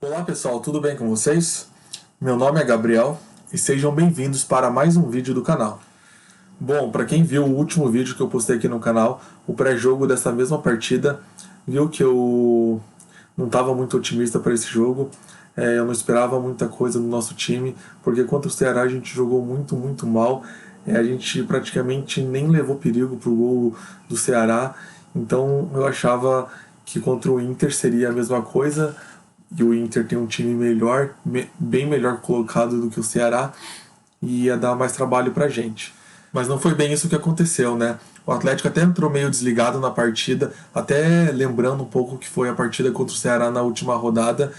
Olá pessoal, tudo bem com vocês? Meu nome é Gabriel e sejam bem-vindos para mais um vídeo do canal. Bom, para quem viu o último vídeo que eu postei aqui no canal, o pré-jogo dessa mesma partida, viu que eu não estava muito otimista para esse jogo. Eu não esperava muita coisa do nosso time, porque contra o Ceará a gente jogou muito mal. A gente praticamente nem levou perigo pro gol do Ceará, então eu achava que contra o Inter seria a mesma coisa, e o Inter tem um time melhor, bem melhor colocado do que o Ceará, e ia dar mais trabalho pra gente. Mas não foi bem isso que aconteceu, né? O Atlético até entrou meio desligado na partida, até lembrando um pouco que foi a partida contra o Ceará na última rodada.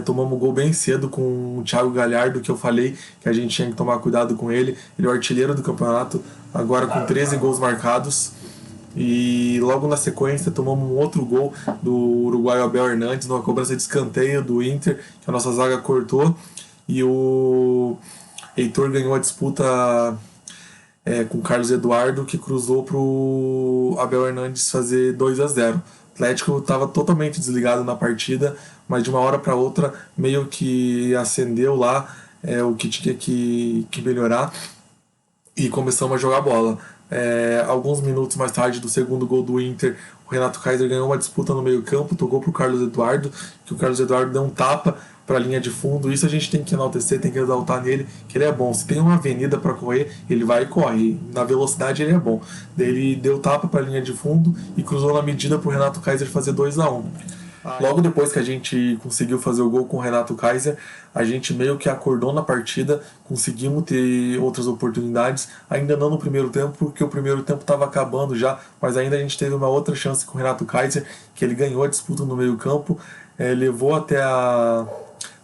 Tomamos gol bem cedo com o Thiago Galhardo, que eu falei que a gente tinha que tomar cuidado com ele. Ele é o artilheiro do campeonato, agora com 13 gols marcados. E logo na sequência tomamos um outro gol do uruguaio Abel Hernandes numa cobrança de escanteio do Inter, que a nossa zaga cortou, e o Heitor ganhou a disputa com o Carlos Eduardo, que cruzou para o Abel Hernandes fazer 2-0. O Atlético estava totalmente desligado na partida, mas de uma hora para outra meio que acendeu lá o que tinha que melhorar e começamos a jogar bola. Alguns minutos mais tarde do segundo gol do Inter, o Renato Kaiser ganhou uma disputa no meio campo, tocou para o Carlos Eduardo, que o Carlos Eduardo deu um tapa para a linha de fundo. Isso a gente tem que enaltecer, tem que exaltar nele, que ele é bom. Se tem uma avenida para correr, ele vai e corre. Na velocidade ele é bom. Daí ele deu tapa para a linha de fundo e cruzou na medida para o Renato Kaiser fazer 2-1. Logo depois que a gente conseguiu fazer o gol com o Renato Kaiser, a gente meio que acordou na partida, conseguimos ter outras oportunidades, ainda não no primeiro tempo, porque o primeiro tempo estava acabando já, mas ainda a gente teve uma outra chance com o Renato Kaiser, que ele ganhou a disputa no meio campo, levou até a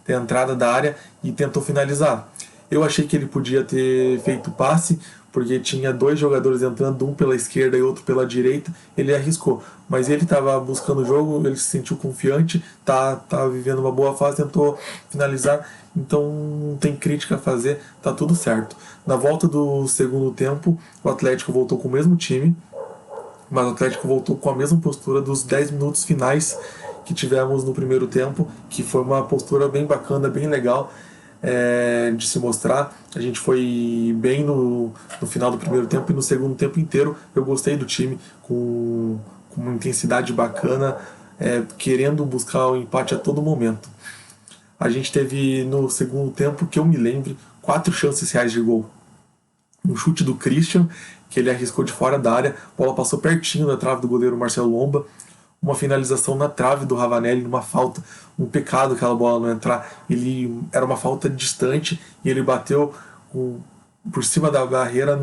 entrada da área e tentou finalizar. Eu achei que ele podia ter feito passe, porque tinha dois jogadores entrando, um pela esquerda e outro pela direita, ele arriscou. Mas ele estava buscando o jogo, ele se sentiu confiante, tá vivendo uma boa fase, tentou finalizar, então não tem crítica a fazer, tá tudo certo. Na volta do segundo tempo, o Atlético voltou com o mesmo time, mas o Atlético voltou com a mesma postura dos 10 minutos finais que tivemos no primeiro tempo, que foi uma postura bem bacana, bem legal de se mostrar. A gente foi bem no final do primeiro tempo e no segundo tempo inteiro eu gostei do time, com uma intensidade bacana, querendo buscar o empate a todo momento. A gente teve no segundo tempo, que eu me lembre, 4 chances reais de gol. Um chute do Christian, que ele arriscou de fora da área, a bola passou pertinho da trave do goleiro Marcelo Lomba. Uma finalização na trave do Ravanelli, numa falta, um pecado aquela bola não entrar. Ele era uma falta distante e ele bateu por cima da barreira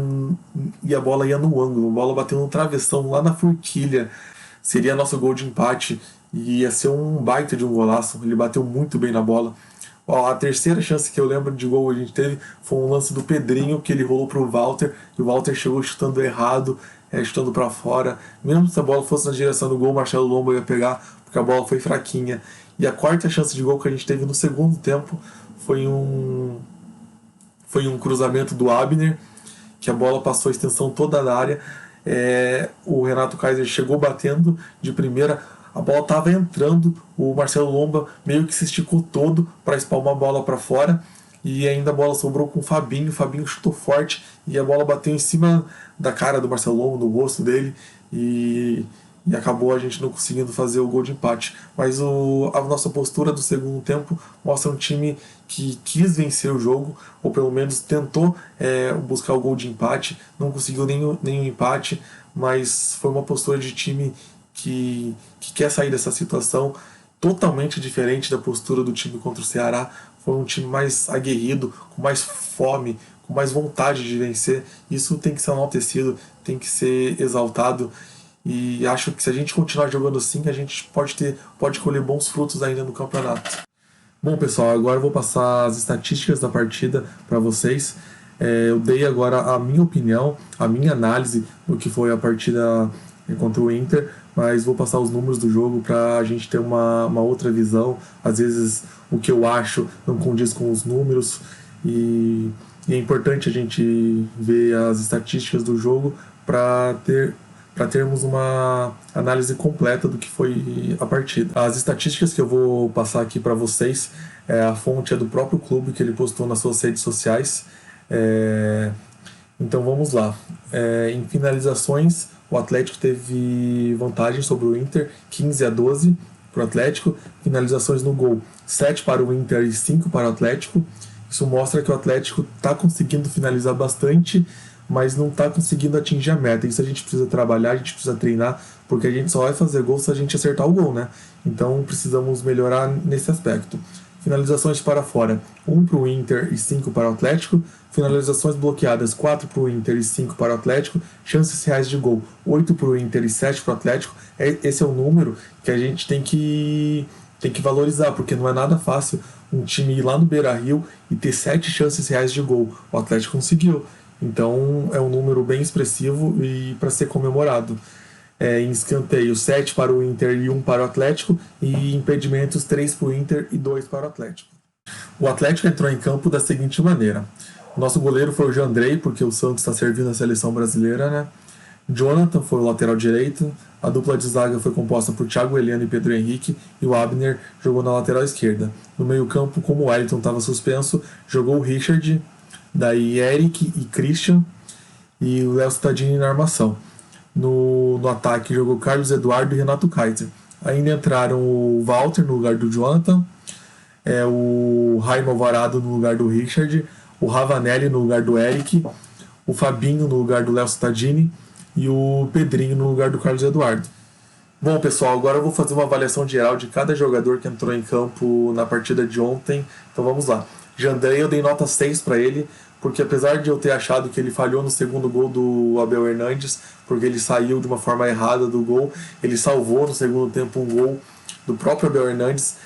e a bola ia no ângulo. A bola bateu no travessão lá na forquilha. Seria nosso gol de empate e ia ser um baita de um golaço. Ele bateu muito bem na bola. A terceira chance que eu lembro de gol que a gente teve foi um lance do Pedrinho, que ele rolou pro Walter e o Walter chegou chutando errado, chutando para fora. Mesmo se a bola fosse na direção do gol, o Marcelo Lomba ia pegar, porque a bola foi fraquinha. E a quarta chance de gol que a gente teve no segundo tempo foi um cruzamento do Abner, que a bola passou a extensão toda da área. O Renato Kaiser chegou batendo de primeira, a bola estava entrando, o Marcelo Lomba meio que se esticou todo para espalmar a bola para fora, e ainda a bola sobrou com o Fabinho chutou forte e a bola bateu em cima da cara do Marcelo Lomba, no rosto dele, e acabou a gente não conseguindo fazer o gol de empate. Mas a nossa postura do segundo tempo mostra um time que quis vencer o jogo, ou pelo menos tentou buscar o gol de empate, não conseguiu nenhum empate, mas foi uma postura de time que quer sair dessa situação, totalmente diferente da postura do time contra o Ceará. Foi um time mais aguerrido, com mais fome, com mais vontade de vencer. Isso tem que ser enaltecido, tem que ser exaltado. E acho que se a gente continuar jogando assim, a gente pode colher bons frutos ainda no campeonato. Bom, pessoal, agora eu vou passar as estatísticas da partida para vocês. Eu dei agora a minha opinião, a minha análise do que foi a partida contra o Inter, mas vou passar os números do jogo para a gente ter uma outra visão. Às vezes o que eu acho não condiz com os números, e é importante a gente ver as estatísticas do jogo para ter para termos uma análise completa do que foi a partida. As estatísticas que eu vou passar aqui para vocês, a fonte é do próprio clube que ele postou nas suas redes sociais. Então vamos lá. Em finalizações, o Atlético teve vantagem sobre o Inter, 15-12 para o Atlético. Finalizações no gol, 7 para o Inter e 5 para o Atlético. Isso mostra que o Atlético está conseguindo finalizar bastante, mas não está conseguindo atingir a meta. Isso a gente precisa trabalhar, a gente precisa treinar, porque a gente só vai fazer gol se a gente acertar o gol, né? Então precisamos melhorar nesse aspecto. Finalizações para fora, 1 para o Inter e 5 para o Atlético. Finalizações bloqueadas, 4 para o Inter e 5 para o Atlético. Chances reais de gol, 8 para o Inter e 7 para o Atlético. Esse é o número que a gente tem que valorizar, porque não é nada fácil um time ir lá no Beira-Rio e ter 7 chances reais de gol. O Atlético conseguiu. Então é um número bem expressivo e para ser comemorado. Em escanteio, 7 para o Inter e 1 para o Atlético. E impedimentos, 3 para o Inter e 2 para o Atlético. O Atlético entrou em campo da seguinte maneira. O nosso goleiro foi o Jandrei, porque o Santos está servindo a seleção brasileira, né? Jonathan foi o lateral direito. A dupla de zaga foi composta por Thiago Heleno e Pedro Henrique, e o Abner jogou na lateral esquerda. No meio-campo, como o Wellington estava suspenso, jogou o Richard, daí Eric e Christian, e o Léo Cittadini na armação. No ataque jogou Carlos Eduardo e Renato Kaiser. Ainda entraram o Walter no lugar do Jonathan, o Raimo Alvarado no lugar do Richard, o Ravanelli no lugar do Eric, o Fabinho no lugar do Léo Cittadini e o Pedrinho no lugar do Carlos Eduardo. Bom, pessoal, agora eu vou fazer uma avaliação geral de cada jogador que entrou em campo na partida de ontem. Então vamos lá. Jandrei, eu dei nota 6 para ele, porque apesar de eu ter achado que ele falhou no segundo gol do Abel Hernandes, porque ele saiu de uma forma errada do gol, ele salvou no segundo tempo um gol do próprio Abel Hernandes,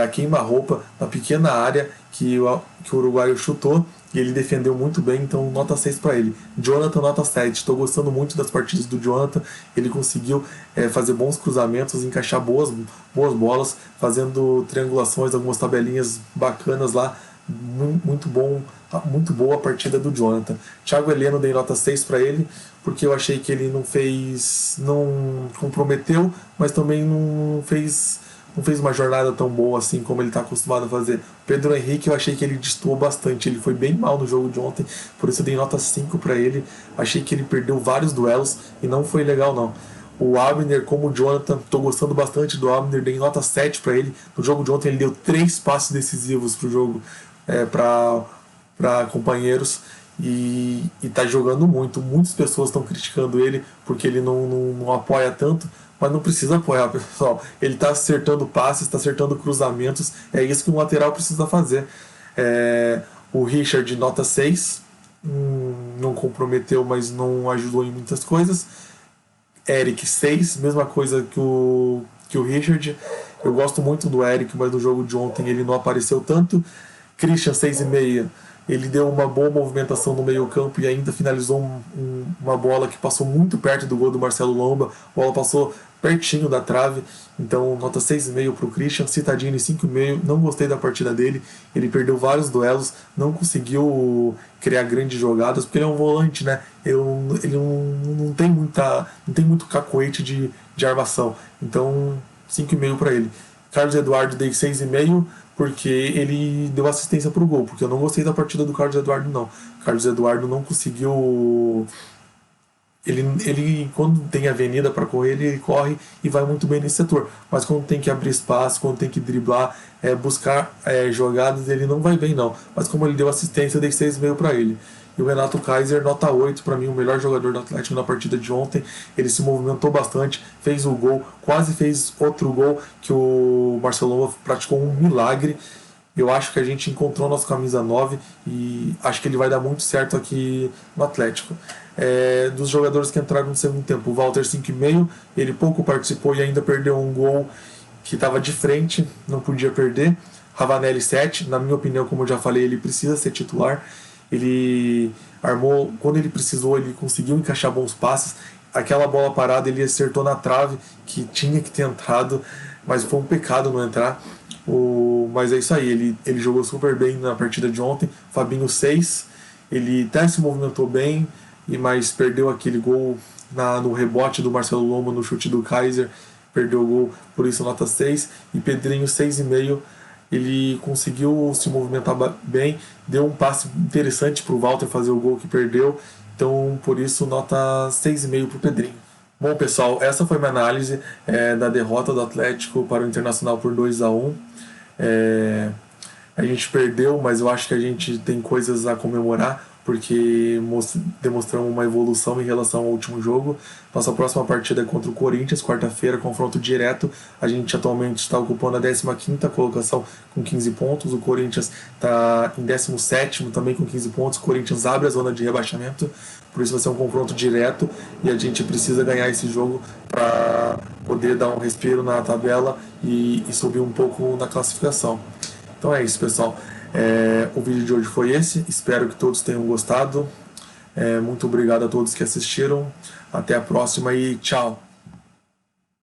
a queima-roupa, na pequena área que o uruguaio chutou, e ele defendeu muito bem, então nota 6 para ele. Jonathan, nota 7. Estou gostando muito das partidas do Jonathan. Ele conseguiu fazer bons cruzamentos, encaixar boas bolas, fazendo triangulações, algumas tabelinhas bacanas lá. Muito bom, muito boa a partida do Jonathan. Thiago Heleno, dei nota 6 para ele, porque eu achei que ele não comprometeu, mas também não fez uma jornada tão boa assim como ele está acostumado a fazer. Pedro Henrique, eu achei que ele destoou bastante, ele foi bem mal no jogo de ontem, por isso eu dei nota 5 para ele. Achei que ele perdeu vários duelos e não foi legal não. O Abner, como o Jonathan, estou gostando bastante do Abner, dei nota 7 para ele. No jogo de ontem ele deu 3 passes decisivos para o jogo, para companheiros, e está jogando muito. Muitas pessoas estão criticando ele porque ele não apoia tanto, mas não precisa apoiar, pessoal. Ele está acertando passes, está acertando cruzamentos, é isso que um lateral precisa fazer. O Richard, nota 6, não comprometeu, mas não ajudou em muitas coisas. Eric, 6, mesma coisa que o Richard. Eu gosto muito do Eric, mas no jogo de ontem ele não apareceu tanto. Christian, 6,5. Ele deu uma boa movimentação no meio campo e ainda finalizou uma bola que passou muito perto do gol do Marcelo Lomba. A bola passou pertinho da trave, então nota 6,5 para o Christian. Cittadini, 5,5. Não gostei da partida dele, ele perdeu vários duelos, não conseguiu criar grandes jogadas, porque ele é um volante, né? Ele não tem muito cacoete de armação, então 5,5 para ele. Carlos Eduardo, dei 6,5, porque ele deu assistência pro gol, porque eu não gostei da partida do Carlos Eduardo não. O Carlos Eduardo não conseguiu. Ele quando tem avenida para correr, ele corre e vai muito bem nesse setor, mas quando tem que abrir espaço, quando tem que driblar, buscar jogadas, ele não vai bem não. Mas como ele deu assistência, eu dei 6,5 para ele. E o Renato Kaiser, nota 8, para mim o melhor jogador do Atlético na partida de ontem. Ele se movimentou bastante, fez o gol, quase fez outro gol, que o Marcelo praticou um milagre. Eu acho que a gente encontrou nossa camisa 9 e acho que ele vai dar muito certo aqui no Atlético. Dos jogadores que entraram no segundo tempo, o Walter, 5,5, ele pouco participou e ainda perdeu um gol que estava de frente, não podia perder. Ravanelli, 7, na minha opinião, como eu já falei, ele precisa ser titular. Ele armou, quando ele precisou, ele conseguiu encaixar bons passes. Aquela bola parada ele acertou na trave, que tinha que ter entrado, mas foi um pecado não entrar. Mas é isso aí, ele jogou super bem na partida de ontem. Fabinho, 6, ele até se movimentou bem, mas perdeu aquele gol no rebote do Marcelo Lomba, no chute do Kaiser, perdeu o gol, por isso nota 6. E Pedrinho 6,5. Ele conseguiu se movimentar bem, deu um passe interessante para o Walter fazer o gol que perdeu, então por isso nota 6,5 para o Pedrinho. Bom, pessoal, essa foi minha análise da derrota do Atlético para o Internacional por 2-1. A gente perdeu, mas eu acho que a gente tem coisas a comemorar, porque demonstramos uma evolução em relação ao último jogo. Nossa próxima partida é contra o Corinthians, quarta-feira, confronto direto. A gente atualmente está ocupando a 15ª colocação com 15 pontos. O Corinthians está em 17º também com 15 pontos. O Corinthians abre a zona de rebaixamento, por isso vai ser um confronto direto e a gente precisa ganhar esse jogo para poder dar um respiro na tabela e subir um pouco na classificação. Então é isso, pessoal. O vídeo de hoje foi esse. Espero que todos tenham gostado. Muito obrigado a todos que assistiram. Até a próxima e tchau!